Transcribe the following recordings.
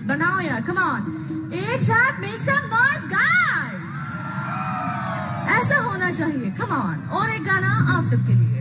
बनाओ यार, come on, एक साथ make some noise guys, ऐसा होना चाहिए, come on। और एक गाना आप सबके लिए।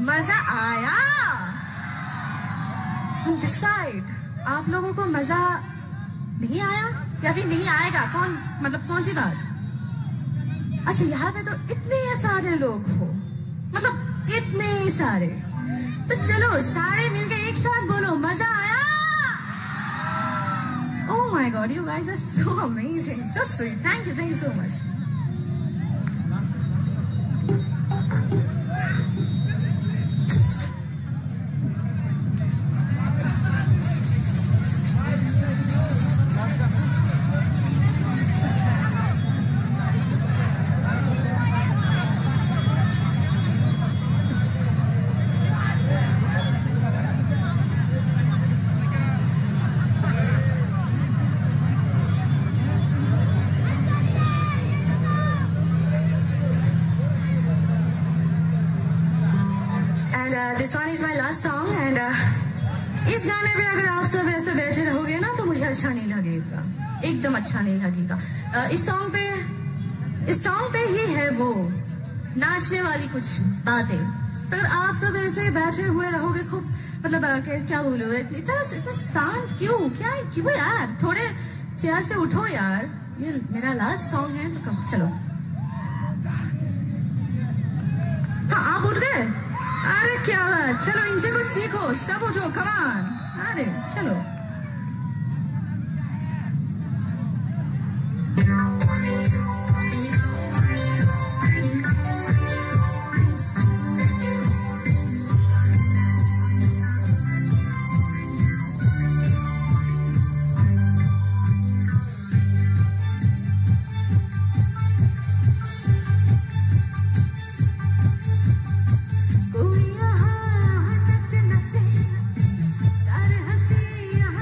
मजा आया? डिसाइड। आप लोगों को मजा नहीं आया? या फिर नहीं आएगा? कौन, मतलब कौन सी बात? अच्छा, यहाँ पे तो इतने सारे लोग हो, मतलब इतने सारे, तो चलो सारे मिलके एक साथ बोलो, मजा आया? Oh my God, you guys are so amazing, so sweet. Thank you so much. This one is my last song and इस गाने पे अगर आप सब ऐसे बैठे रहोगे ना तो मुझे अच्छा नहीं लगेगा, एकदम अच्छा नहीं लगेगा। इस सॉन्ग पे ही है वो नाचने वाली कुछ बातें। तो अगर आप सब ऐसे बैठे हुए रहोगे खूब, मतलब क्या बोलो, इतना शांत क्यों यार? थोड़े चेयर से उठो यार, ये मेरा लास्ट सॉन्ग है। तो चलो, हाँ आप उठ गए? अरे क्या बात, चलो इनसे कुछ सीखो, सब उठो, कम ऑन। अरे चलो, सारे हंसी यहाँ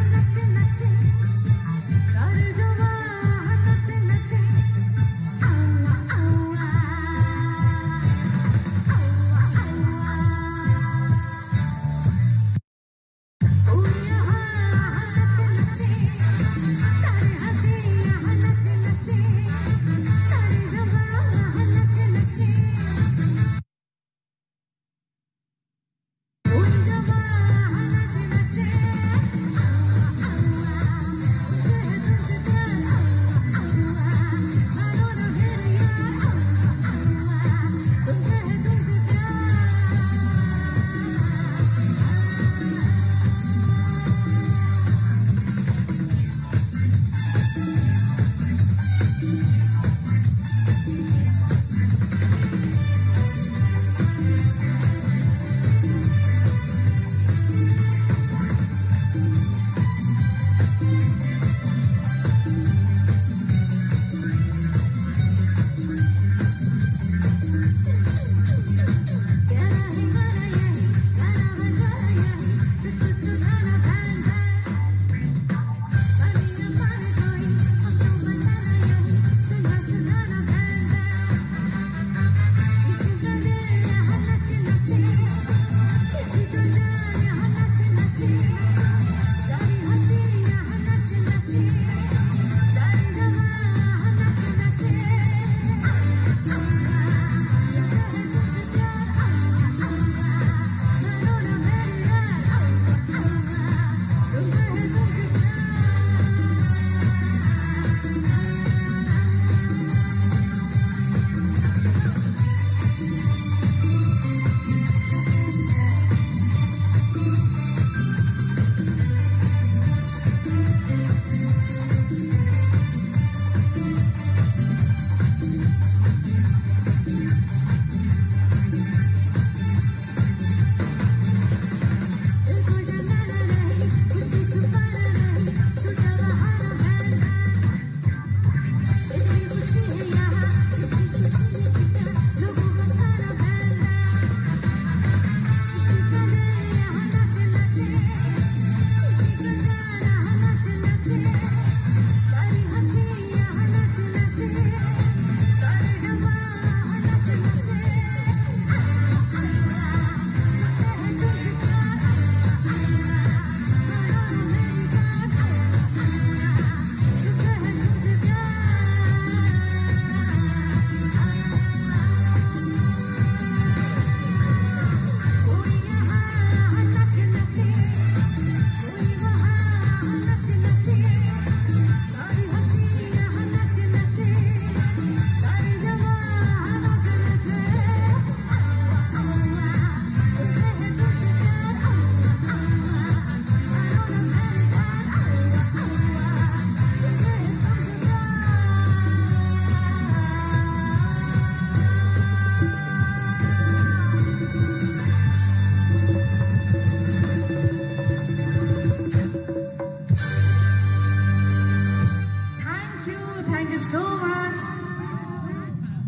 thank you so much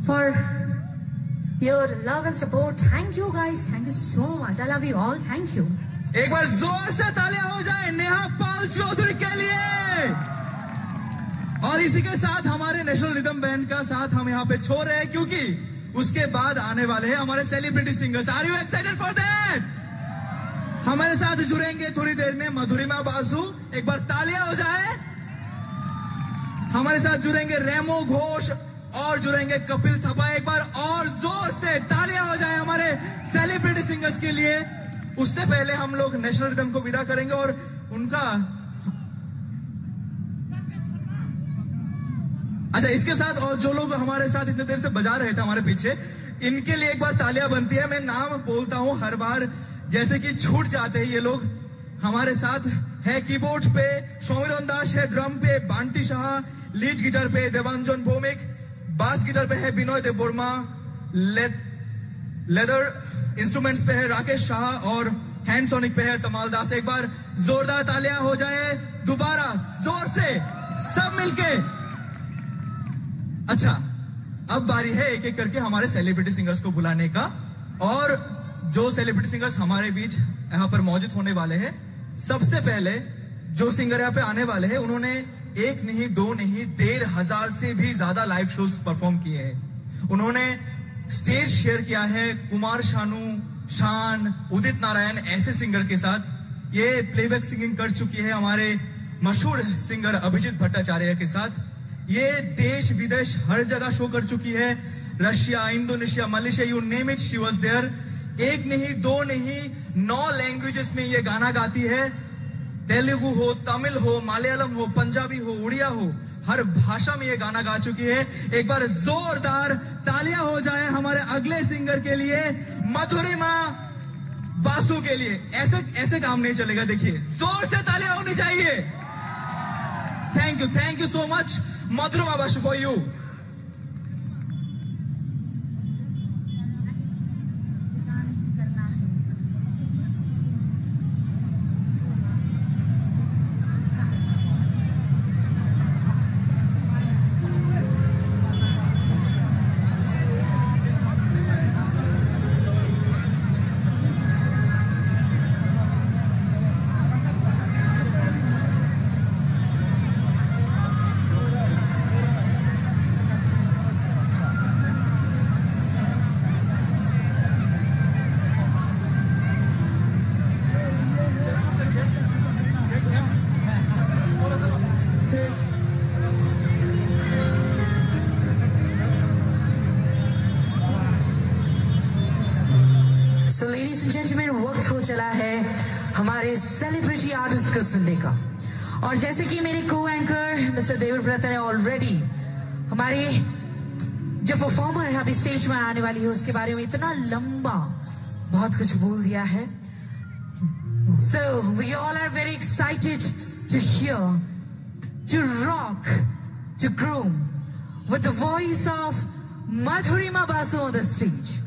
for your love and support. Thank you guys, thank you so much. I love you all. Thank you. एक बार जोर से तालियां हो जाए नेहा पाल चौधरी के लिए। और इसी के साथ हमारे नेशनल रिदम बैंड का साथ हम यहाँ पे छोड़ रहे हैं, क्योंकि उसके बाद आने वाले हैं हमारे celebrity singers. Are you excited for that? हमारे साथ जुड़ेंगे थोड़ी देर में मधुरिमा बासु। एक बार तालियां हो जाए। हमारे साथ जुड़ेंगे रेमो घोष और जुड़ेंगे कपिल थपा। एक बार और जोर से तालियां हो जाए हमारे सेलिब्रिटी सिंगर्स के लिए। उससे पहले हम लोग नेशनल रिदम को विदा करेंगे और उनका अच्छा, इसके साथ और जो लोग हमारे साथ इतने देर से बजा रहे थे हमारे पीछे, इनके लिए एक बार तालियां बनती है। मैं नाम बोलता हूं हर बार, जैसे कि छूट जाते हैं ये लोग। हमारे साथ है कीबोर्ड पे सौमिरन दास है, ड्रम पे बांटी शाह, लीड गिटार पे देवांजन भौमिक, बास गिटार पे है बिनोय देवबर्मा, लेदर इंस्ट्रूमेंट्स पे है राकेश शाह और हैंड सोनिक पे है तमाल दास। एक बार जोरदार तालियां हो जाए दोबारा जोर से सब मिलके। अच्छा, अब बारी है एक एक करके हमारे सेलिब्रिटी सिंगर्स को बुलाने का। और जो सेलिब्रिटी सिंगर्स हमारे बीच यहाँ पर मौजूद होने वाले हैं, सबसे पहले जो सिंगर यहाँ पे आने वाले हैं, उन्होंने एक नहीं दो नहीं 1,500 से भी ज्यादा लाइव शोज परफॉर्म किए हैं। उन्होंने स्टेज शेयर किया है कुमार शानू, शान, उदित नारायण ऐसे सिंगर के साथ। ये प्लेबैक सिंगिंग कर चुकी है हमारे मशहूर सिंगर अभिजीत भट्टाचार्य के साथ। ये देश विदेश हर जगह शो कर चुकी है, Russia, Indonesia, Malaysia, you name it, she was there. एक नहीं दो नहीं 9 लैंग्वेजेस में ये गाना गाती है। तेलुगु हो, तमिल हो, मलयालम हो, पंजाबी हो, उड़िया हो, हर भाषा में ये गाना गा चुकी है। एक बार जोरदार तालियां हो जाए हमारे अगले सिंगर के लिए, मधुरिमा बासु के लिए। ऐसे काम नहीं चलेगा, देखिए जोर से तालियां होनी चाहिए। Thank you so much Madhurima Basu for you. So ladies and gentlemen, वक्त हो चला है हमारे सेलिब्रिटी आर्टिस्ट को सुनने का। और जैसे कि मेरे को एंकर मिस्टर देवव्रत ने ऑलरेडी हमारे जो परफॉर्मर अभी स्टेज में आने वाली है उसके बारे में इतना लंबा बहुत कुछ बोल दिया है। So we all are very excited to hear, to rock, to groom with the voice of Madhurima Basu on the stage.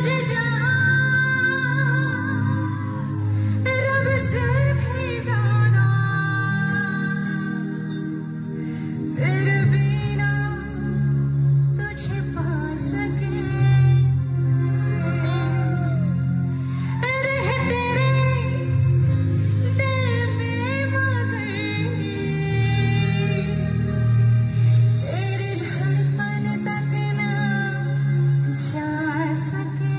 तुझे रब से भी जाना, फिर भी ना तुझे पा सके। रह तेरे दिल में मगर तेरी धड़कन तक ना जा सके।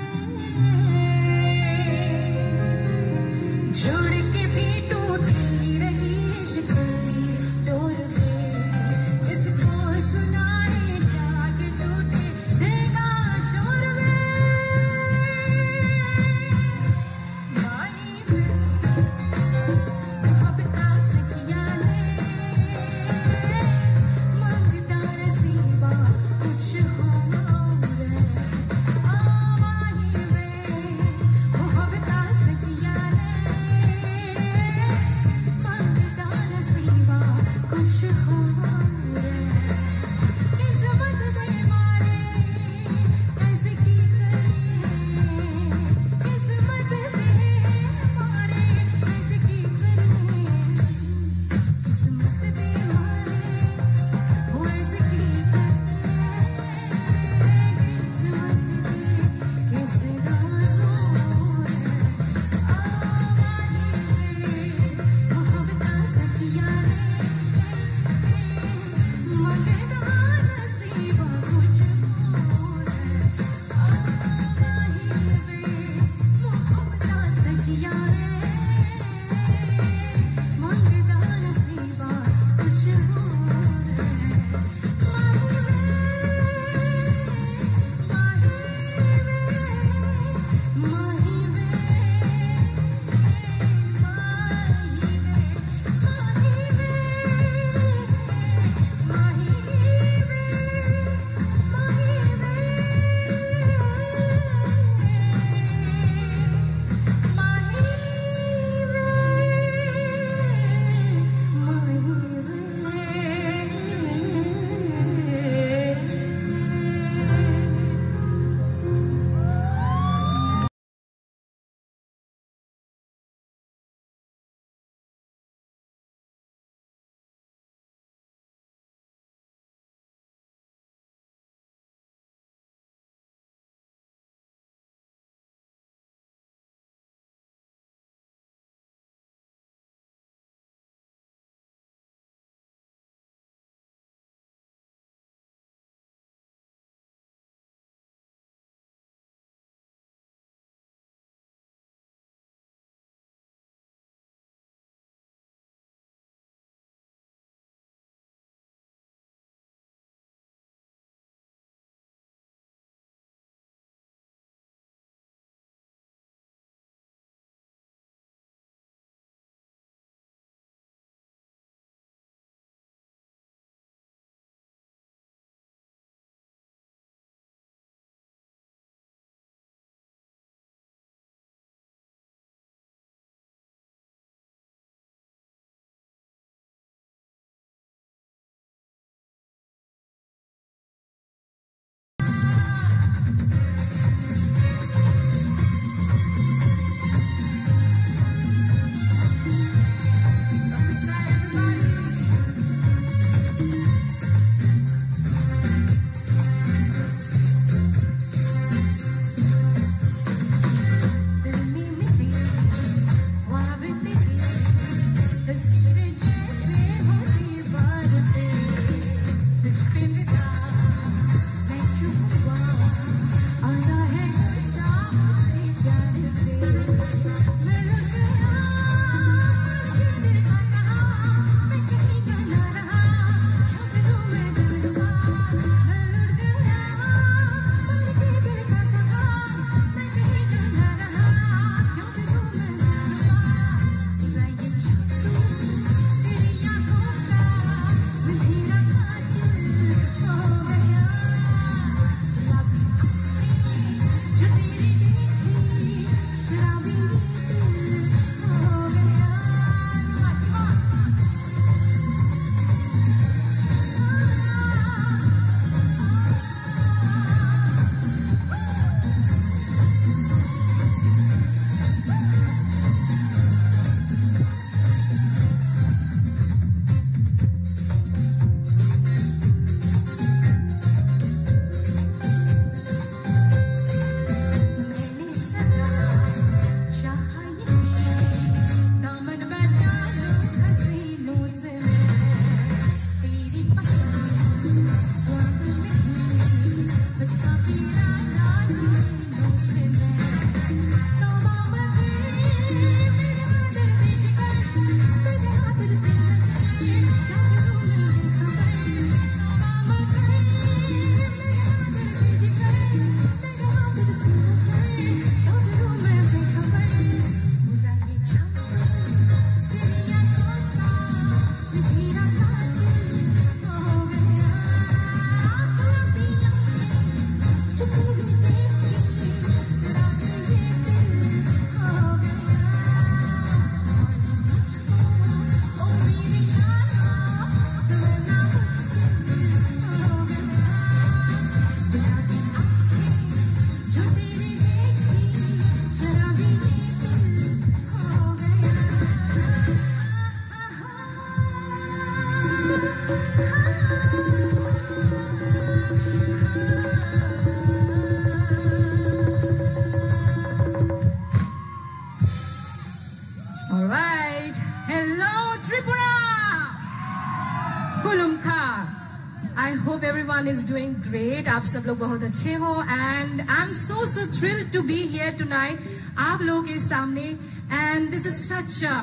everyone is doing great. आप सब लोग बहुत अच्छे हो and I'm so thrilled to be here tonight. आप लोगों के सामने and this is such a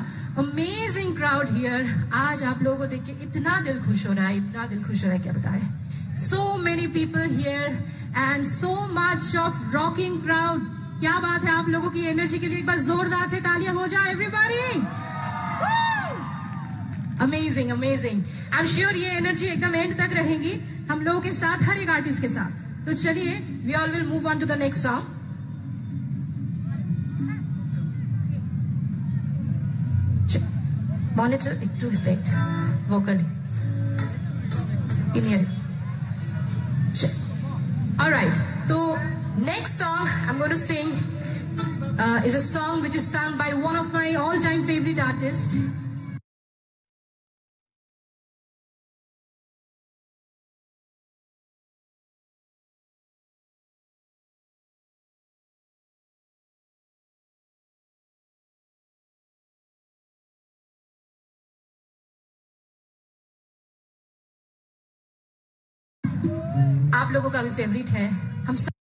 amazing crowd here. आज आप लोगों को देख के इतना दिल खुश हो रहा है, इतना दिल खुश हो रहा है क्या बताएं. So many people here and so much of rocking crowd. क्या बात है, आप लोगों की एनर्जी के लिए एक बार जोरदार से तालियां हो जाए everybody. Amazing amazing. I am sure ये एनर्जी एकदम एंड तक रहेगी हम लोगों के साथ, हर एक आर्टिस्ट के साथ. तो चलिए we all will move on to the next song. Monitor to effect vocally in here. Alright, तो next song I am going to sing is a song which is sung by one of my all time favorite artists. आप लोगों का भी favourite है. हम सब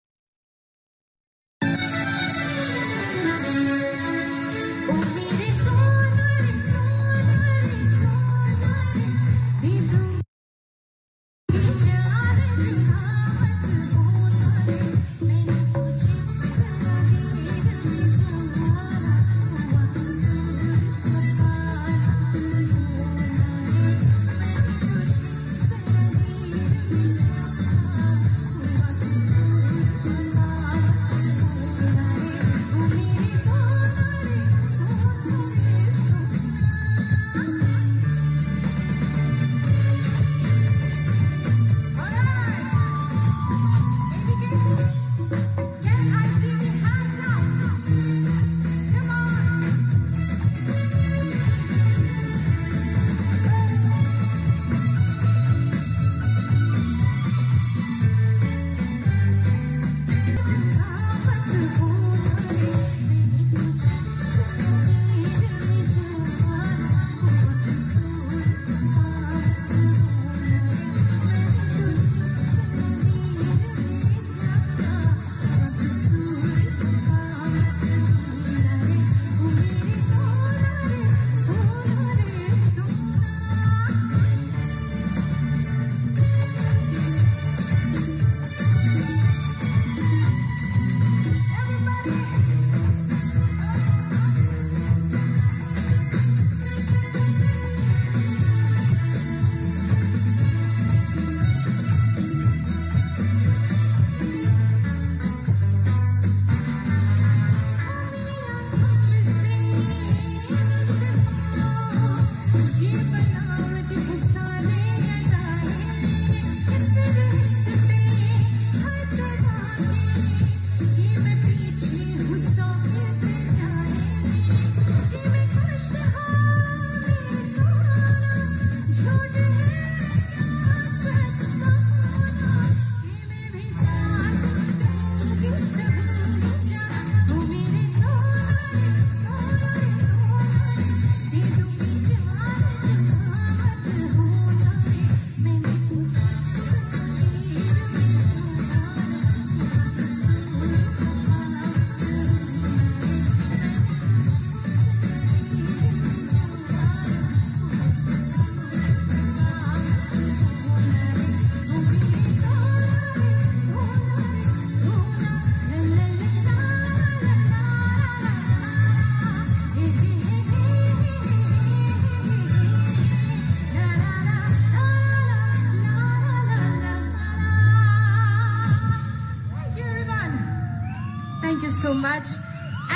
so much.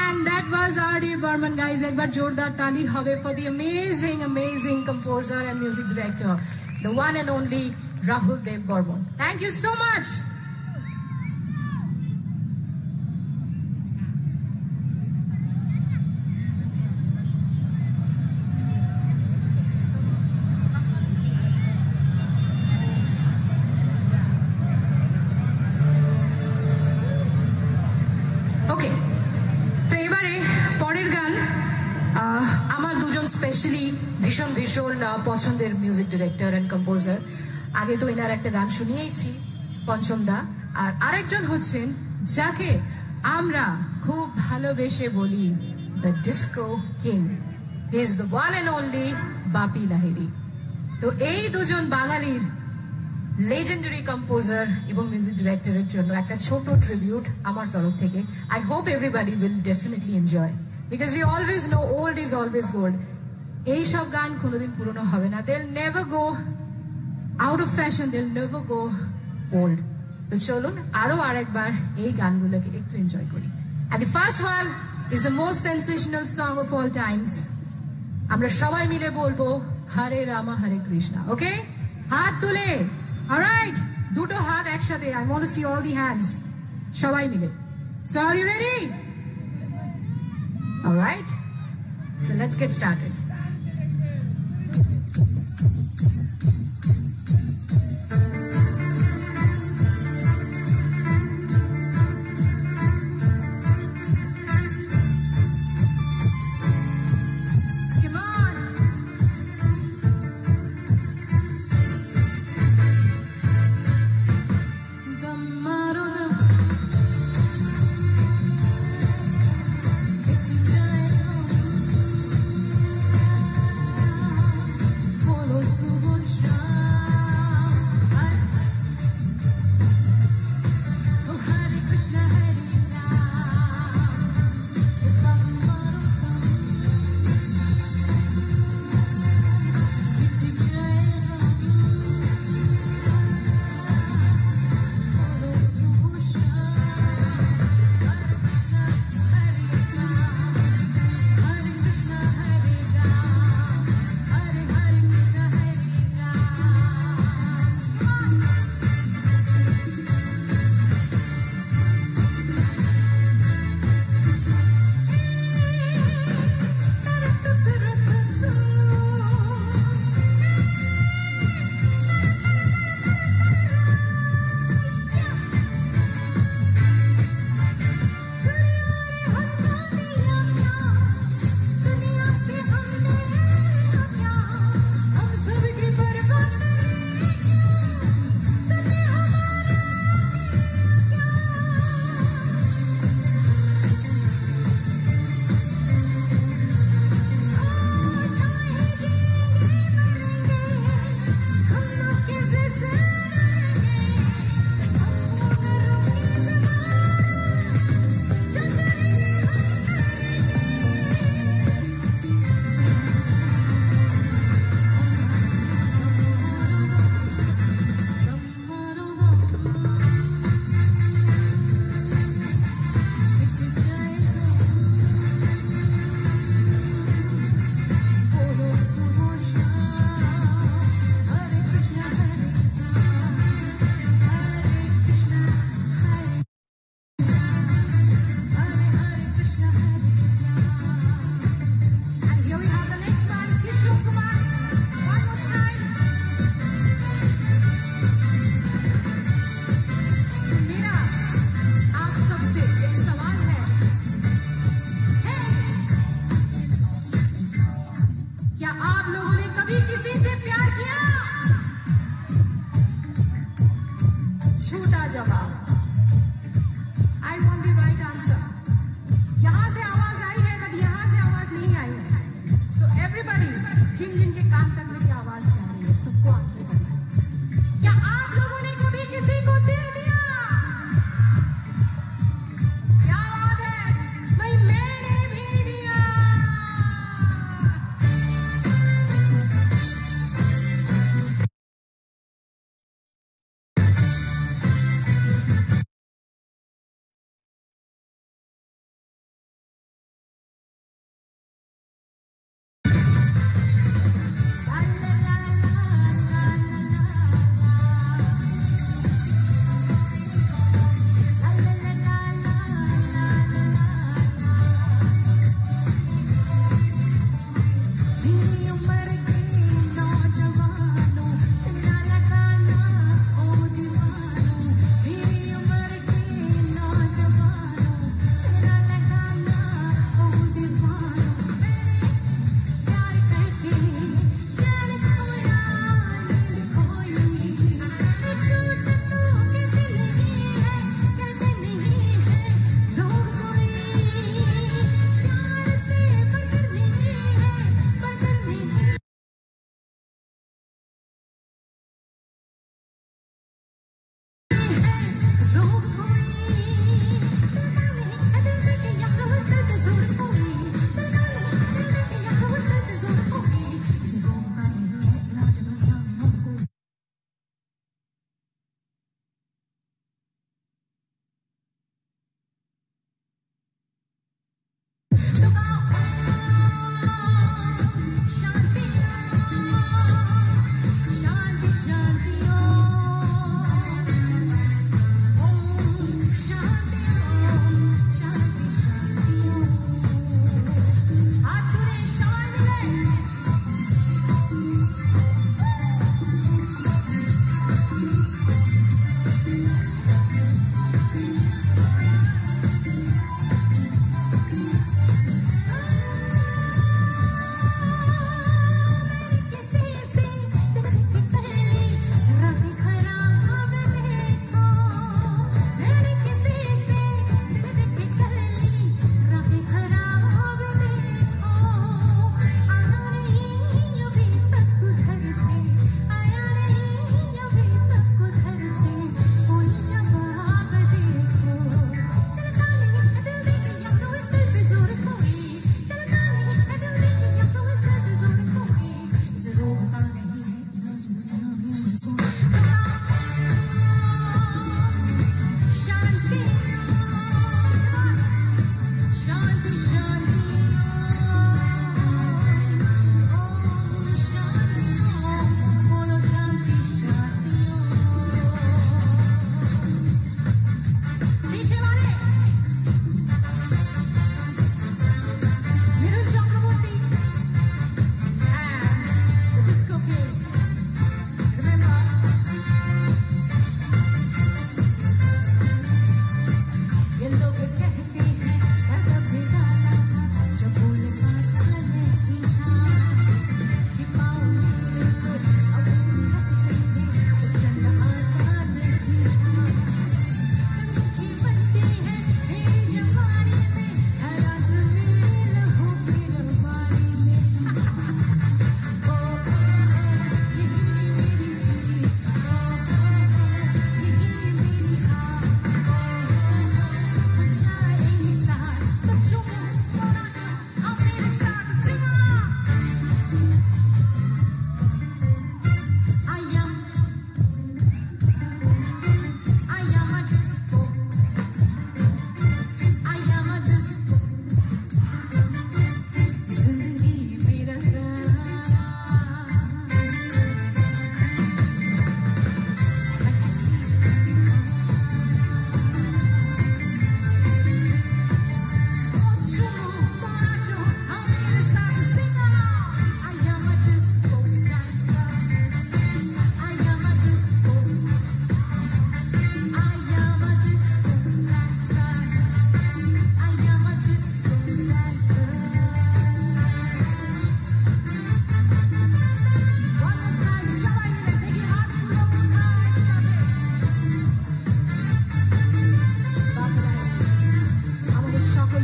And that was R.D. Burman, guys. एक बार जोरदार ताली हवे for the amazing composer and music director, the one and only Rahul Dev Burman. Thank you so much. Okay, তো এবারে পরের গান আমার দুজন স্পেশালি ভীষণ পছন্দের মিউজিক ডিরেক্টর এন্ড কম্পোজার. আগে তো এনার একটা গান শুনিয়েছি, পঞ্চম দা, আর আরেকজন হচ্ছেন যাকে আমরা খুব ভালোবেসে বলি the disco king. He is the one and only Bappi Lahiri. তো এই দুজন বাঙালির লেজেন্ডারি কম্পোজার এবং মিউজিক ডিরেক্টরের জন্য একটা ছোট ট্রিবিউট আমার তরফ থেকে। I hope everybody will definitely enjoy, because we always know old is always gold. এই সব গান কোনোদিন পুরনো হবে না। They'll never go out of fashion, they'll never go old. তো চলুন আরো আরেকবার এই গানগুলোকে একটু এনজয় করি। And the first one is the most sensational song of all times. আমরা সবাই মিলে বলবো হরে রামা হরে কৃষ্ণা। ওকে, হাত তুলে। অলরাইট, দুটো হাত একসাথে। I want to see all the hands. সবাই মিলে। So are you ready? All right, so let's get started.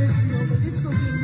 Miss Global Disco King